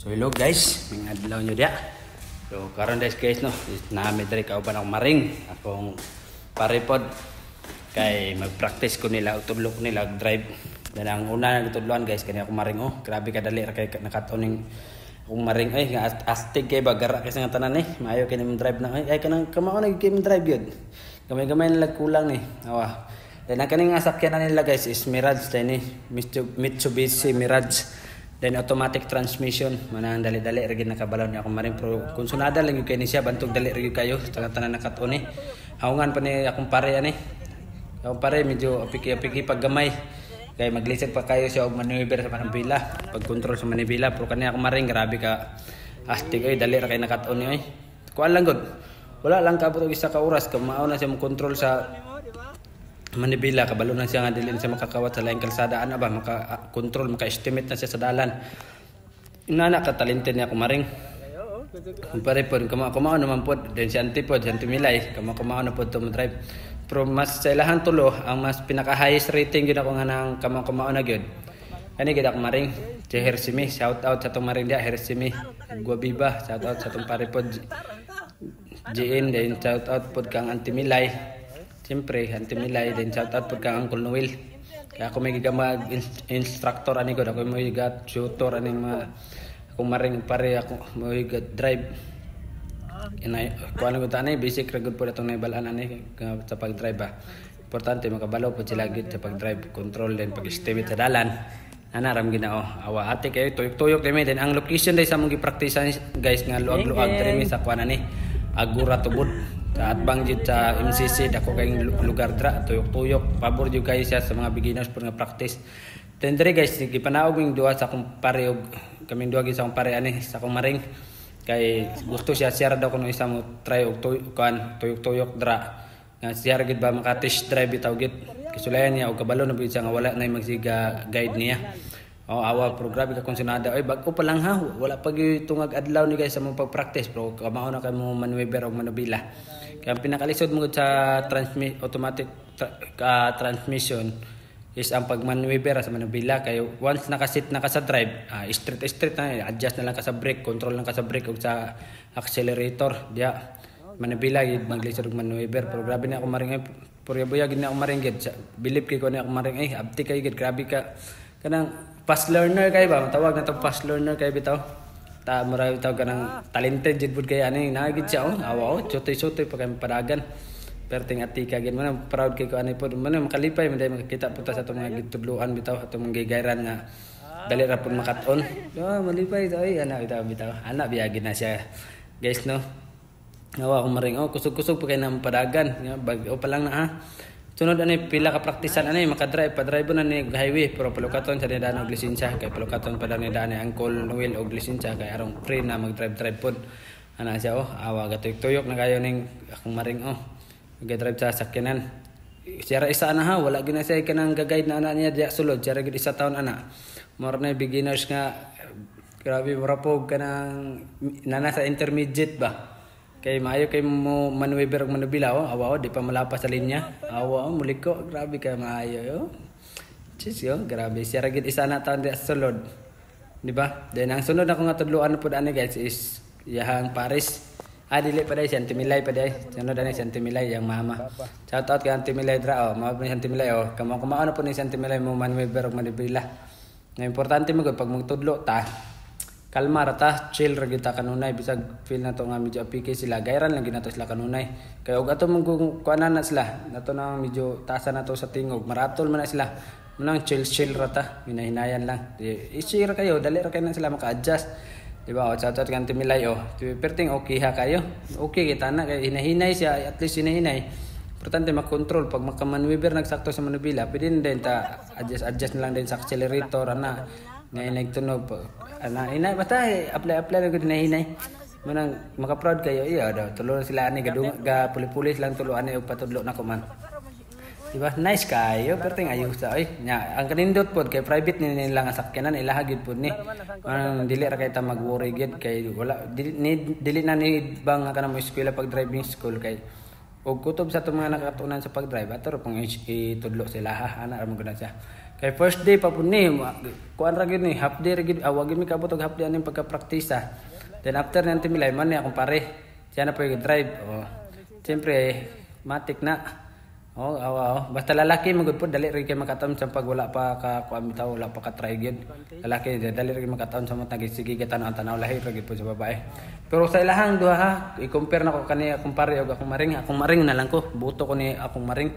So hello guys, mga adlaw nyo dia. So karon guys no, naami diri kauban ako maring akong paripod kay mag-practice ko nila utudlo ko nila drive. Dan ang una na gitudloan guys kani ako maring grabe kadali ra kay nakatuning akong maring nga astig kay bagara kasi nga tanan maayo kay nimong drive na ay kanang kamao na kay drive gyud. Gamay-gamay na lag kulang awa. Dan ang kaning sakyanan nila guys is Mirage din Mitsubishi Mirage. Then automatic transmission, manang dali-dali ra gid nakabalaw ni ako maring pro kun sunada lang yung kay ni siya bantog dali ra gyud kayo tanan nakatuni. Haungan pa ni akong pare ani. Akong pare medyo apiki-apiki pag gamay. Kay maglisod pa kayo siya og maneuver sa manibila, pag control sa manibila pero kani ako maring grabe ka astig dali ra kay nakatuni Kuan lang gud. Wala lang ka pud isa ka oras ka mao na siya mo control sa manibila kabalo na siya nga dili siya makakawat sa laing kalsada ana ba maka-control maka-estimate na siya sa dalan. Inana ka talented niya kumaring. Pare pod kamao naman pod den si antipod si antimilay kamao na pod to mo drive. Pero mas sa ilahan tulo ang mas pinaka highest rating gyud ako nga nang kamao na gyud. Kani gid ako maring si Hersimi, shout out sa tong maring dia Hersimi. Guabiba, shout out sa tong pare pod GN then shout out pod kang antimilay. Siyempre, antimilay din shout out po kang Uncle Noel. Kaya ako may gigama instructor ani ko, ako may gigat tutor ani mga akong maring pare ako may gigat drive. Inay ko ano ko tanay basic ra gud po atong naibalaan ani sa pag-drive ba. Importante makabalo po sila gid sa pag-drive, control din pag-estimate sa dalan. Ana ram ginao. Awa ate kayo tuyok-tuyok dimi din ang location dai sa mong gi-practice guys nga luag-luag diri sa kuan ani. Agura tubod. At bangjit sa MCC dako kay lugar dra tuyok-tuyok pabor jud kayo siya sa mga beginners for nga practice. Then dre guys gipanaog ming duha sa akong pare og kaming duha gid sa akong pare ani sa akong maring kay gusto siya share daw kuno isa mo try og tuyok-tuyok dra nga share gid ba maka test drive bitaw gid kisulayan niya og kabalo na bitaw nga wala na magsiga guide niya. Awa pero grabe ka konsenada bago pa lang wala pa gyud tungag adlaw ni guys sa mong pag-practice pero kamao na kay mo maneuver og manubila. Kaya pinakalisod mo sa automatic transmission is ang pag-maneuver sa manubila kay once nakasit na ka sa drive straight na adjust na lang ka sa brake control lang ka sa brake ug sa accelerator dia manubila gid maglisod og maneuver pero grabe na ako maring purya-buya gid na ako maring gid believe kay ko na ako maring abti kay gid grabe ka kanang fast learner kay ba tawag na to fast learner kay bitaw ta marawi taw kanang talented jud pud kay ani nagid siya awa chotoy-chotoy pa kay padagan perting atika gid man proud kay ko ani pud man makalipay man day makita pud sa atong mga gitudloan bitaw atong mga gayran nga dali ra pud makat-on malipay ana bitaw ana biyagi na siya guys no awa ko maring kusog-kusog pa kay nang padagan bag-o pa lang na sunod ani pila ka praktisan ani makadrive pa-drive na ni highway pero palukaton sa daan og lisensya kay palukaton pa ni daan ni Uncle Noel og lisensya kay arong free na mag-drive pod ana siya awa gatuyok na kayo ning akong maring mag-drive sa sakyanan sira isa ana wala gyud na siya kanang ga-guide na ana niya diya sulod sira gyud isa taon ana more na beginners nga grabe marapog kanang nana sa intermediate ba. Kay maayo kay mo maneuver og manubila awa di pa malapas sa linya awa muliko grabe kay maayo grabe siya ra gid isa na taon di sulod di ba then ang sunod ako nga tudloan pud ani guys is yahang Paris dili pa dai si Antimilay pa dai sunod ani si Antimilay yang mama shout out kay Antimilay dra mao ni Antimilay kamao na pud ni si Antimilay mo maneuver og manubila nga importante mo pag magtudlo ta kalma rata chill ra kita kanunay bisag feel na to nga medyo apike sila gayran lang ginato sila kanunay kay og ato mong kuanan na sila nato na medyo tasa na to sa tingog maratol man na sila manang chill rata hinahinayan lang i-share kayo dali ra kayo na sila maka-adjust di ba sa ato kan timilay perting okay ha kayo okay kita na kay hinahinay siya at least hinahinay importante makontrol pag makamaneuver nagsakto sa manubila pwede din ta adjust na lang din sa accelerator ana na nagtunog ana inay basta apply na gud na hinay manang maka-proud kayo daw tulo sila ani ga pulis lang tulo ani og patudlo na ko man diba nice kayo perting ayos sa nya ang kanindot pod kay private ni nila nga sakyanan ilaha gid pod ni dili ra kay ta mag-worry gid kay wala dili na ni bang kanang mo eskwela pag driving school kay og kutob sa mga nakatunan sa pag-drive ato pang itudlo sila ana ra mo gud siya Kay first day pa pud ni kuan ra gyud ni half day ra gyud awag mi kabot og half day aning pagka-praktisa. Then after nanti milay man ni akong pare. Siya na po yung drive. Siyempre matik na. Basta lalaki magud po dali rin kay makataon sa pag wala pa ka kuan bitaw wala pa ka try gyud. Lalaki dali rin makataon sa mga sige tanaw lahi ra gyud po sa babae. Pero sa ilahang duha ha, i-compare na ko kani akong pare og akong maring. Akong maring na lang ko. Buto ko ni akong maring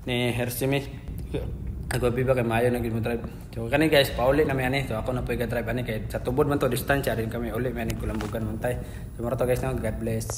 ni Hersimis. Ako biba kay maayo na gyud mo drive. So kani guys, pauli na mi ani. So ako na po i-drive ani kay sa tubod man to distansya rin kami uli mi ani kulambugan man tay. So maro to guys, no? God bless.